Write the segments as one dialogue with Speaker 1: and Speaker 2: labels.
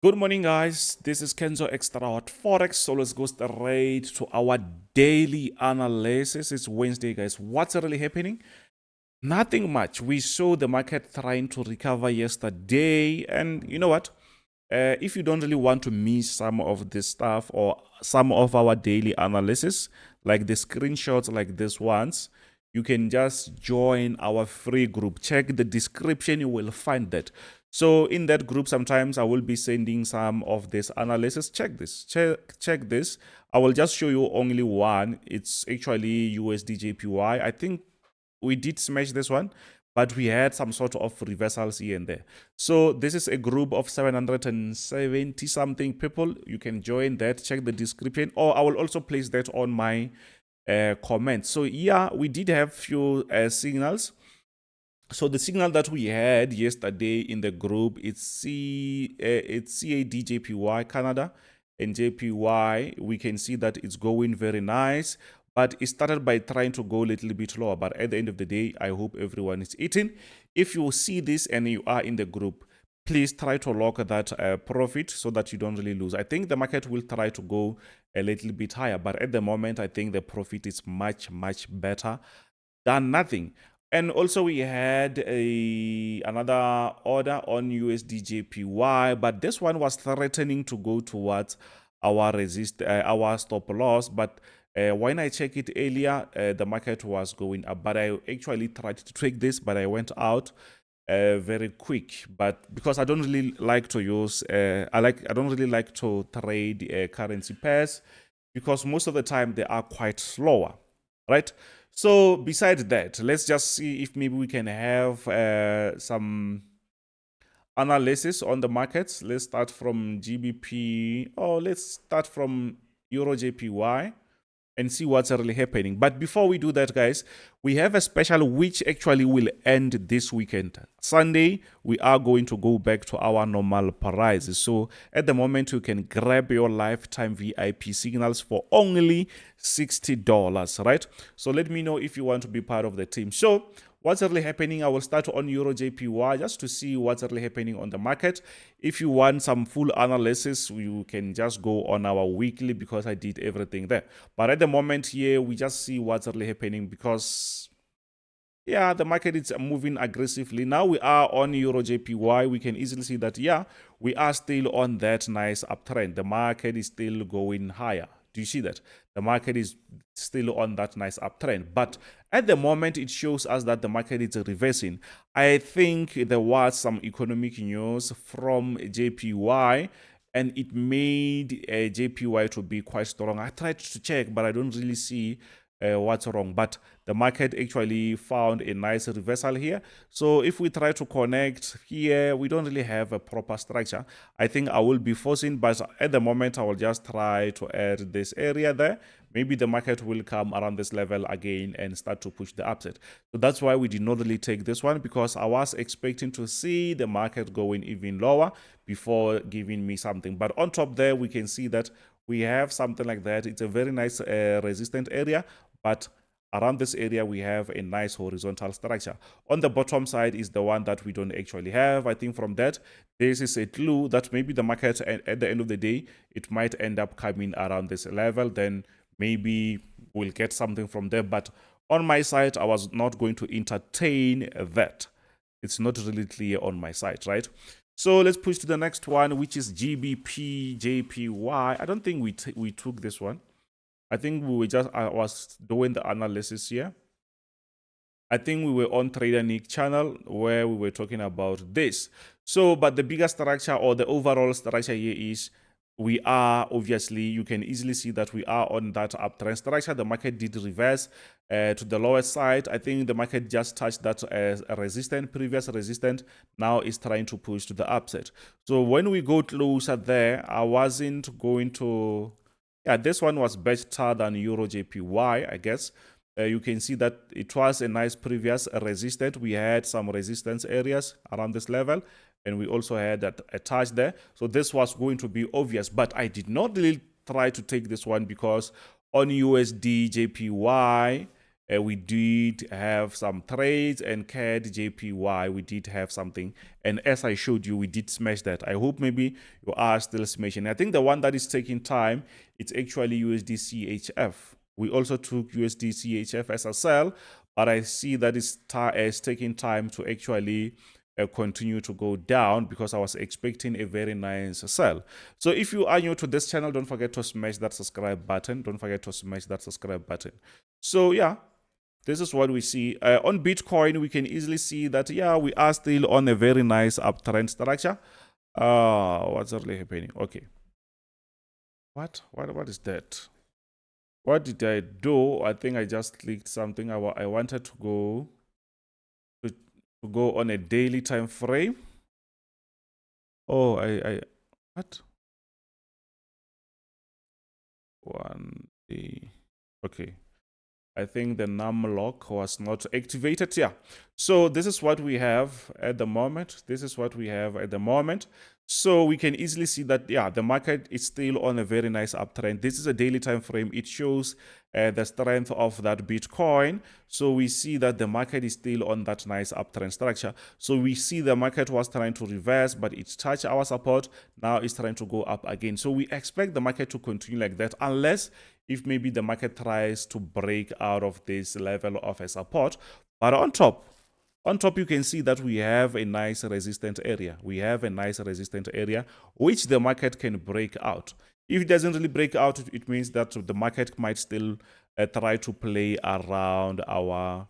Speaker 1: Good morning, guys. This is Kenzo Xtrahot Forex. So let's go straight to our daily analysis. It's Wednesday, guys. What's really happening? Nothing much. We saw the market trying to recover yesterday, and you know what? If you don't really want to miss some of this stuff or some of our daily analysis, like the screenshots like this ones, you can just join our free group. Check the description, you will find that. So in that group, sometimes I will be sending some of this analysis. Check this, check this. I will just show you only one. It's actually USD I think we did smash this one, but we had some sort of reversals here and there. So this is a group of 770 something people. You can join that, check the description, or I will also place that on my comments. So yeah, we did have few signals. So the signal that we had yesterday in the group, it's CAD Canada and JPY. We can see that it's going very nice, but it started by trying to go a little bit lower. But at the end of the day, I hope everyone is eating. If you see this and you are in the group, please try to lock that profit so that you don't really lose. I think the market will try to go a little bit higher, but at the moment, I think the profit is much better than nothing. And also we had another order on USD but this one was threatening to go towards our our stop loss. But when I checked it earlier, the market was going up. But I actually tried to trade this, but I went out very quick. But because I don't really like to use, I don't really like to trade currency pairs because most of the time they are quite slower, right? So besides that, let's just see if maybe we can have some analysis on the markets. Let's start from GBP, or let's start from EURJPY and see what's really happening. But before we do that, guys, we have a special which actually will end this weekend. Sunday, we are going to go back to our normal prices. So at the moment, you can grab your lifetime VIP signals for only $60, right? So let me know if you want to be part of the team. So what's really happening? I will start on EURJPY just to see what's really happening on the market. If you want some full analysis, you can just go on our weekly because I did everything there. But at the moment here, we just see what's really happening because yeah, the market is moving aggressively. Now we are on EURJPY. We can easily see that, yeah, we are still on that nice uptrend. The market is still going higher. Do you see that? The market is still on that nice uptrend. But at the moment, it shows us that the market is reversing. I think there was some economic news from JPY, and it made JPY to be quite strong. I tried to check, but I don't really see what's wrong. But the market actually found a nice reversal here. So if we try to connect here, we don't really have a proper structure. I think I will be forcing, but at the moment I will just try to add this area there. Maybe the market will come around this level again and start to push the upside. So that's why we did not really take this one, because I was expecting to see the market going even lower before giving me something. But on top there, we can see that we have something like that. It's a very nice resistant area, but around this area we have a nice horizontal structure. On the bottom side is the one that we don't actually have. I think from that, this is a clue that maybe the market at the end of the day, it might end up coming around this level. Then maybe we'll get something from there. But on my side, I was not going to entertain that. It's not really clear on my side, right? So let's push to the next one, which is GBPJPY. I don't think we took this one. I think we were just, I was doing the analysis here. I think we were on Trader Nick channel where we were talking about this. So, but the bigger structure or the overall structure here is we are obviously, you can easily see that we are on that uptrend structure. The market did reverse to the lower side. I think the market just touched that previous resistance. Now is trying to push to the upside. So when we go closer there, I wasn't going to, yeah, this one was better than EURJPY, I guess. You can see that it was a nice previous resistance. We had some resistance areas around this level, and we also had that a touch there. So this was going to be obvious, but I did not really try to take this one because on USD JPY, we did have some trades, and CAD JPY, we did have something. And as I showed you, we did smash that. I hope maybe you are still smashing. I think the one that is taking time, it's actually USD CHF. We also took USD CHF as a sell, but I see that it's taking time to actually continue to go down because I was expecting a very nice sell. So if you are new to this channel, don't forget to smash that subscribe button. Don't forget to smash that subscribe button. So yeah, this is what we see. On Bitcoin, we can easily see that, yeah, we are still on a very nice uptrend structure. What's really happening? Okay. What is that? What did I do? I think I just clicked something. I wanted to go on a daily time frame. Oh, what? 1 day. Okay. I think the num lock was not activated. Yeah. So this is what we have at the moment. So we can easily see that, yeah, the market is still on a very nice uptrend. This is a daily time frame. It shows the strength of that Bitcoin. So we see that the market is still on that nice uptrend structure. So we see the market was trying to reverse, but it touched our support. Now it's trying to go up again. So we expect the market to continue like that, unless if maybe the market tries to break out of this level of a support. But on top, you can see that we have a nice resistant area. Which the market can break out. If it doesn't really break out, it means that the market might still try to play around our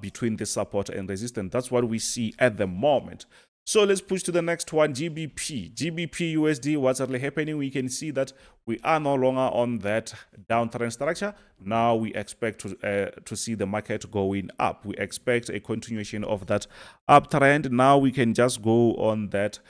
Speaker 1: between the support and resistance. That's what we see at the moment. So let's push to the next one, GBP USD. What's really happening? We can see that we are no longer on that downtrend structure. Now we expect to see the market going up. We expect a continuation of that uptrend. Now we can just go on that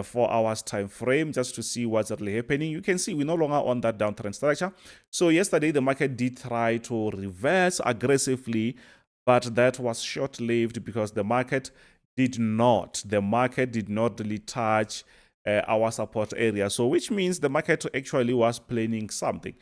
Speaker 1: 4 hours time frame just to see what's really happening. You can see we're no longer on that downtrend structure. So yesterday the market did try to reverse aggressively, but that was short-lived because the market did not really touch our support area. So which means the market actually was playing something.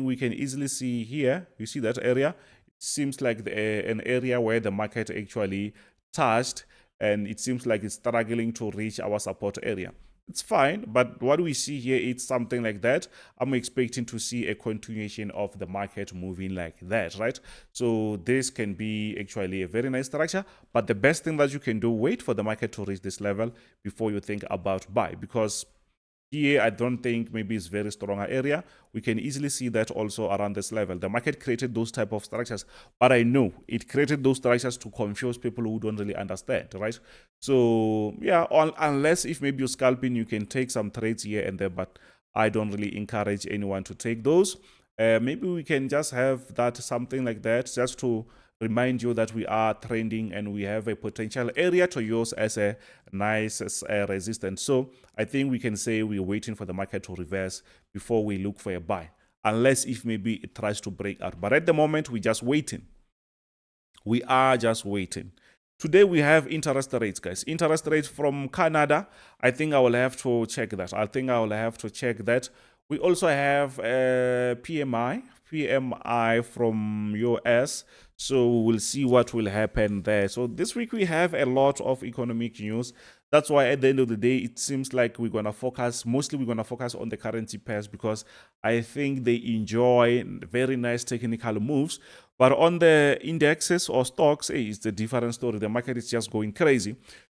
Speaker 1: We can easily see here. You see that area? It seems like an area where the market actually touched, and it seems like it's struggling to reach our support area. It's fine, but what we see here is something like that. I'm expecting to see a continuation of the market moving like that, right? So this can be actually a very nice structure, but the best thing that you can do, wait for the market to reach this level before you think about buy, because here, I don't think maybe it's very strong area. We can easily see that also around this level. The market created those type of structures, but I know it created those structures to confuse people who don't really understand, right? So yeah, unless if maybe you're scalping, you can take some trades here and there, but I don't really encourage anyone to take those. Maybe we can just have that something like that, just to remind you that we are trending and we have a potential area to use as a nice resistance. So I think we can say we're waiting for the market to reverse before we look for a buy, unless if maybe it tries to break out. But at the moment, we're just waiting. We are just waiting. Today we have interest rates, guys. Interest rates from Canada. I think I will have to check that. We also have PMI from US. So we'll see what will happen there. So this week we have a lot of economic news. That's why at the end of the day, it seems like we're going to focus on the currency pairs, because I think they enjoy very nice technical moves. But on the indexes or stocks, it's a different story. The market is just going crazy.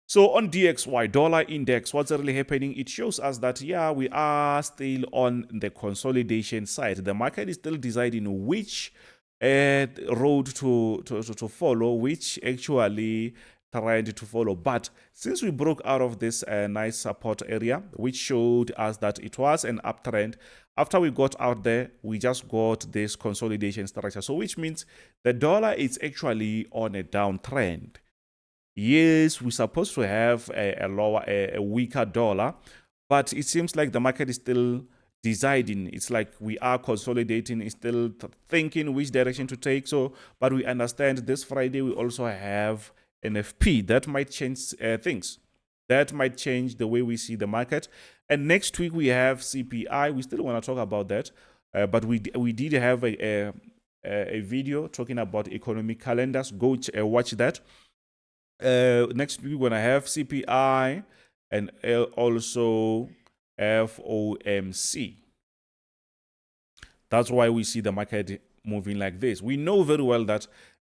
Speaker 1: So on DXY, dollar index, what's really happening? It shows us that, yeah, we are still on the consolidation side. The market is still deciding which road to follow, which actually trend to follow. But since we broke out of this nice support area, which showed us that it was an uptrend, after we got out there, we just got this consolidation structure. So which means the dollar is actually on a downtrend. Yes, we're supposed to have a weaker dollar, but it seems like the market is still deciding. It's like we are consolidating, it's still thinking which direction to take. So, but we understand this Friday we also have NFP. That might change things. That might change the way we see the market. And next week we have CPI. We still want to talk about that. But we did have a video talking about economic calendars. Go watch that. Next week we're gonna have CPI and also FOMC. That's why we see the market moving like this. We know very well that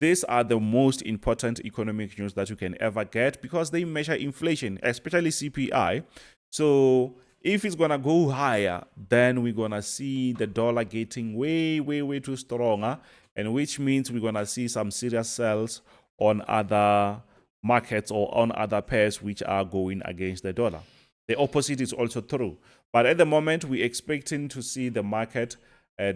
Speaker 1: these are the most important economic news that you can ever get because they measure inflation, especially CPI. So if it's gonna go higher, then we're gonna see the dollar getting way too stronger, and which means we're gonna see some serious sells on other markets or on other pairs which are going against the dollar. The opposite is also true. But at the moment, we're expecting to see the market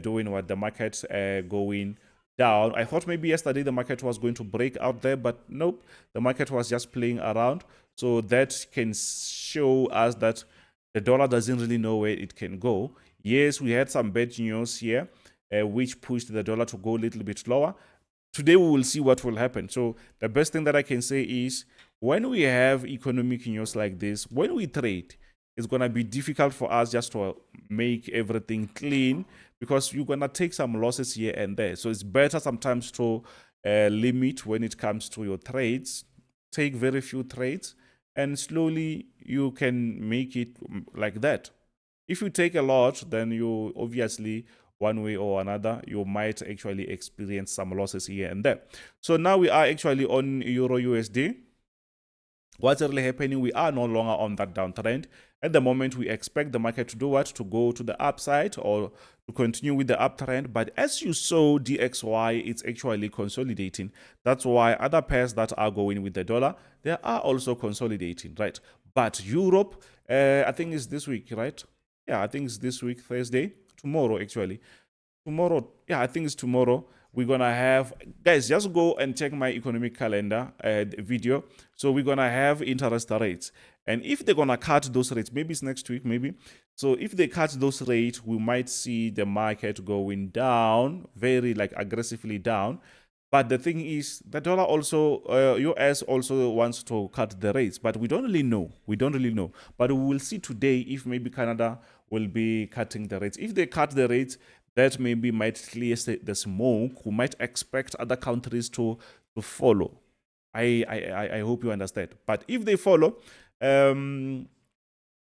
Speaker 1: doing what the market going down. I thought maybe yesterday the market was going to break out there, but nope, the market was just playing around. So that can show us that the dollar doesn't really know where it can go. Yes, we had some bad news here, which pushed the dollar to go a little bit lower. Today we will see what will happen. So the best thing that I can say is when we have economic news like this, when we trade, it's going to be difficult for us just to make everything clean because you're going to take some losses here and there. So it's better sometimes to limit when it comes to your trades. Take very few trades and slowly you can make it like that. If you take a lot, then you obviously, one way or another, you might actually experience some losses here and there. So now we are actually on Euro USD. What's really happening? We are no longer on that downtrend. At the moment, we expect the market to do what? To go to the upside or to continue with the uptrend. But as you saw, DXY, it's actually consolidating. That's why other pairs that are going with the dollar, they are also consolidating, right? But Europe, I think it's this week, right? Yeah, I think it's this week, Thursday. Tomorrow, actually. Tomorrow, yeah, I think it's tomorrow. We're gonna have, guys, just go and check my economic calendar video. So we're gonna have interest rates, and if they're gonna cut those rates, maybe it's next week, maybe. So if they cut those rates, we might see the market going down, very like aggressively down. But the thing is, the dollar also, US also wants to cut the rates, but we don't really know. We don't really know. But we will see today if maybe Canada will be cutting the rates. If they cut the rates, that maybe might clear the smoke. We might expect other countries to follow. I hope you understand. But if they follow,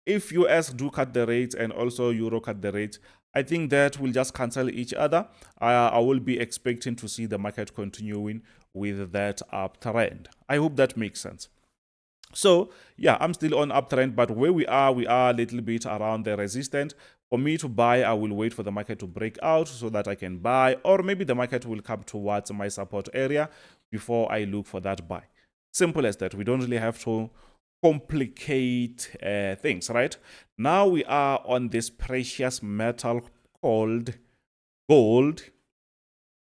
Speaker 1: if US do cut the rates and also Euro cut the rates, I think that will just cancel each other. I will be expecting to see the market continuing with that uptrend. I hope that makes sense. So yeah, I'm still on uptrend, but where we are a little bit around the resistance. For me to buy, I will wait for the market to break out so that I can buy, or maybe the market will come towards my support area before I look for that buy. Simple as that. We don't really have to complicate things, right? Now we are on this precious metal called gold.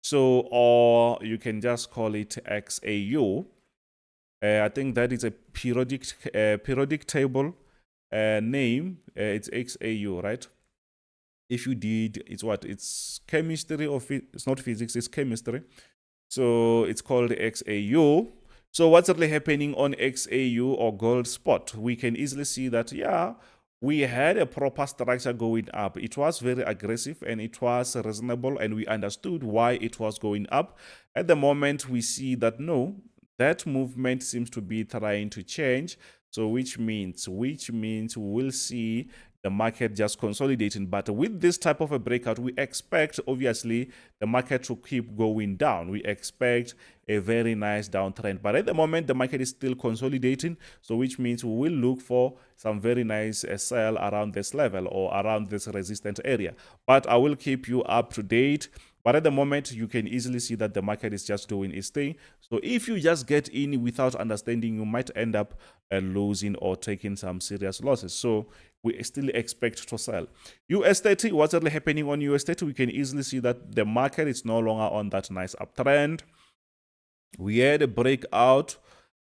Speaker 1: So, or you can just call it XAU. I think that is a periodic table name. It's XAU, right? If you did, it's what? It's chemistry, or it's not physics, it's chemistry. So it's called XAU. So what's really happening on XAU or gold spot? We can easily see that, yeah, we had a proper structure going up. It was very aggressive and it was reasonable, and we understood why it was going up. At the moment, we see that no, that movement seems to be trying to change. So which means we will see the market just consolidating. But with this type of a breakout, we expect obviously the market to keep going down. We expect a very nice downtrend, but at the moment the market is still consolidating, so which means we will look for some very nice sell around this level or around this resistance area. But I will keep you up to date. But at the moment, you can easily see that the market is just doing its thing. So if you just get in without understanding, you might end up losing or taking some serious losses. So we still expect to sell. US30, what's really happening on US30? We can easily see that the market is no longer on that nice uptrend. We had a breakout,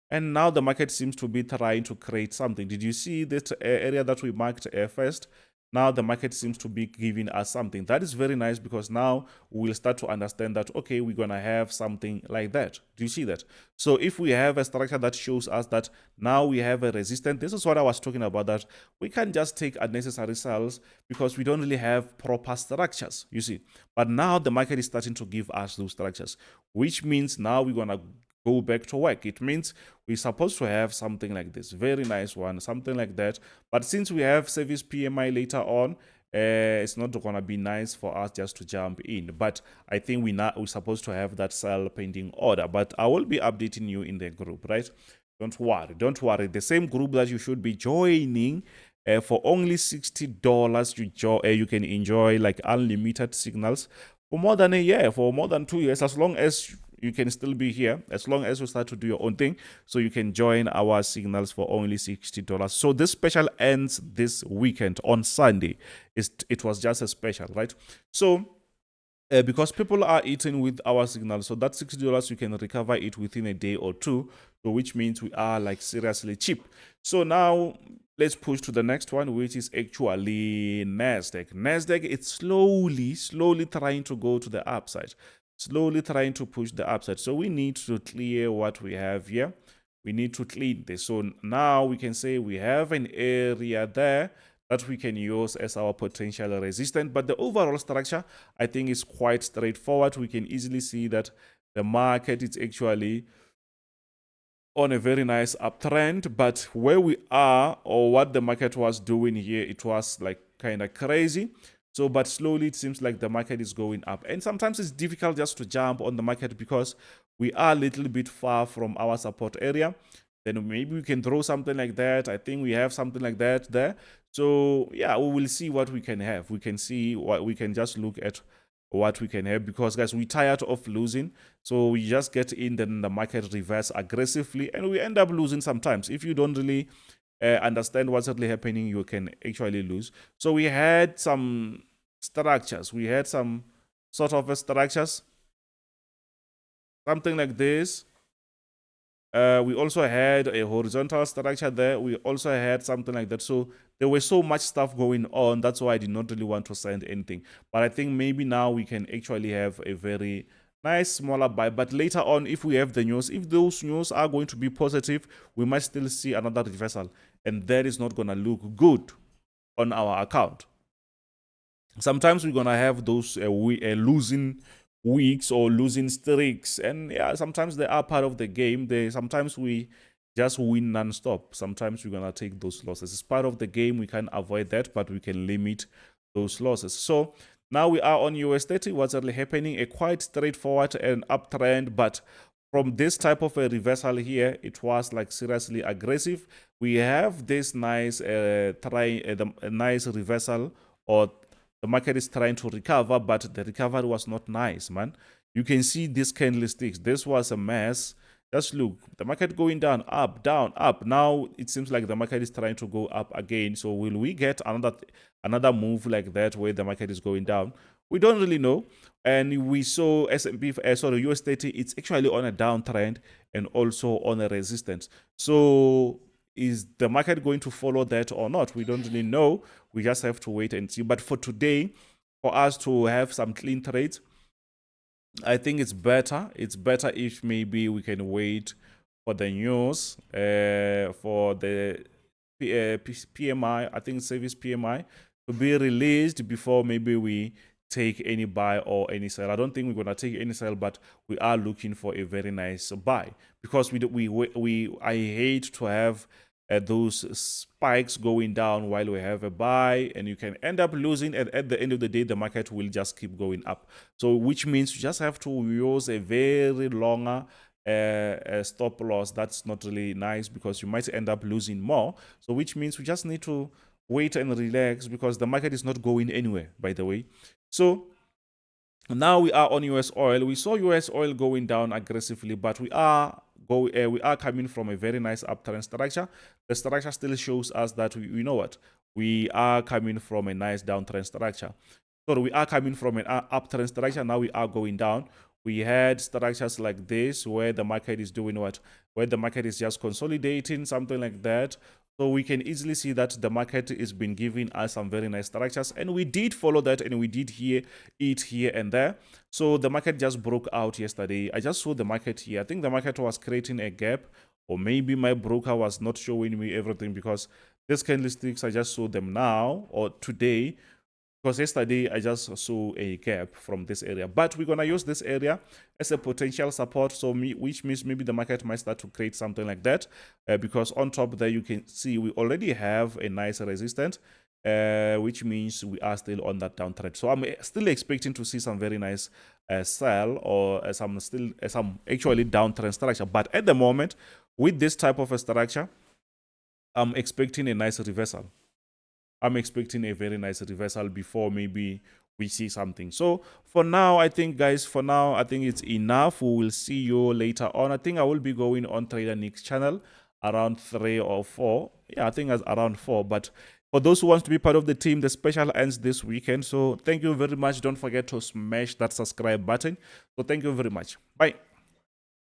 Speaker 1: and now the market seems to be trying to create something. Did you see this area that we marked first? now the market seems to be giving us something. That is very nice, because now we'll start to understand that, okay, we're going to have something like that. Do you see that? So if we have a structure that shows us that now we have a resistance, this is what I was talking about, that we can't just take unnecessary sells because we don't really have proper structures, you see. But now the market is starting to give us those structures, which means now we're going to go back to work. It means we're supposed to have something like this, very nice one, something like that. But since we have service PMI later on, it's not going to be nice for us just to jump in. But I think we're supposed to have that sell pending order. But I will be updating you in the group, right? Don't worry. The same group that you should be joining. For only $60, you can enjoy like unlimited signals for more than a year, for more than 2 years, as long as you can still be here, as long as you start to do your own thing. So you can join our signals for only $60. So this special ends this weekend on Sunday. It was just a special, right? So because people are eating with our signals, so that $60 you can recover it within a day or two, so which means we are like seriously cheap. So now let's push to the next one, which is actually Nasdaq. Nasdaq, it's slowly trying to go to the upside, slowly trying to push the upside. So we need to clear what we have here. We need to clean this. So now we can say we have an area there that we can use as our potential resistance. But the overall structure, I think, is quite straightforward. We can easily see that the market is actually on a very nice uptrend. But where we are, or what the market was doing here, it was like kind of crazy. So, but slowly it seems like the market is going up. And sometimes it's difficult just to jump on the market because we are a little bit far from our support area. Then maybe we can throw something like that. I think we have something like that there. So yeah, we will see what we can have. We can see what we can just look at what we can have, because guys, we're tired of losing. So we just get in, then the market reverse aggressively, and we end up losing sometimes. If you don't really understand what's really happening, you can actually lose. So we had some structures. We had some sort of structures, something like this. We also had a horizontal structure there. We also had something like that. So there was so much stuff going on. That's why I did not really want to send anything. But I think maybe now we can actually have a very nice smaller buy. But later on, if we have the news, if those news are going to be positive, we might still see another reversal. And that is not going to look good on our account. Sometimes we're going to have those losing weeks or losing streaks, and yeah, sometimes they are part of the game. Sometimes we just win non-stop. Sometimes we're gonna take those losses. It's part of the game. We can avoid that, but we can limit those losses. So now we are on US30. What's really happening? A quite straightforward and uptrend, but from this type of a reversal here, it was like seriously aggressive. We have this nice nice reversal, or the market is trying to recover, but the recovery was not nice, man. You can see these candlesticks. This was a mess. Just look, the market going down, up. Now it seems like the market is trying to go up again. So will we get another move like that where the market is going down? We don't really know. And we saw US30, it's actually on a downtrend and also on a resistance. So is the market going to follow that or not? We don't really know. We just have to wait and see. But for today, for us to have some clean trades, I think it's better. It's better if maybe we can wait for the news, for the PMI, I think service PMI, to be released before maybe we take any buy or any sell. I don't think we're going to take any sell, but we are looking for a very nice buy, because I hate to have those spikes going down while we have a buy, and you can end up losing, and at the end of the day the market will just keep going up. So which means you just have to use a very longer stop loss. That's not really nice, because you might end up losing more. So which means we just need to wait and relax, because the market is not going anywhere, by the way. So now we are on US oil. We saw US oil going down aggressively, but we are coming from a very nice uptrend structure. The structure still shows us that we know what, we are coming from a nice downtrend structure. So we are coming from an uptrend structure. Now we are going down. We had structures like this where the market is doing what? Where the market is just consolidating, something like that. So we can easily see that the market has been giving us some very nice structures, and we did follow that, and we did hear it here and there. So the market just broke out yesterday. I just saw the market here. I think the market was creating a gap, or maybe my broker was not showing me everything, because these candlesticks, I just saw them now or today, because yesterday I just saw a gap from this area. But we're going to use this area as a potential support, which means maybe the market might start to create something like that, because on top there you can see we already have a nice resistance, which means we are still on that downtrend. So I'm still expecting to see some very nice sell, or some actually downtrend structure. But at the moment, with this type of a structure, I'm expecting a nice reversal. I'm expecting a very nice reversal before maybe we see something. So for now, I think, guys, I think it's enough. We will see you later on. I think I will be going on Trader Nick's channel around 3 or 4. Yeah, I think it's around 4. But for those who want to be part of the team, the special ends this weekend. So thank you very much. Don't forget to smash that subscribe button. So thank you very much. Bye.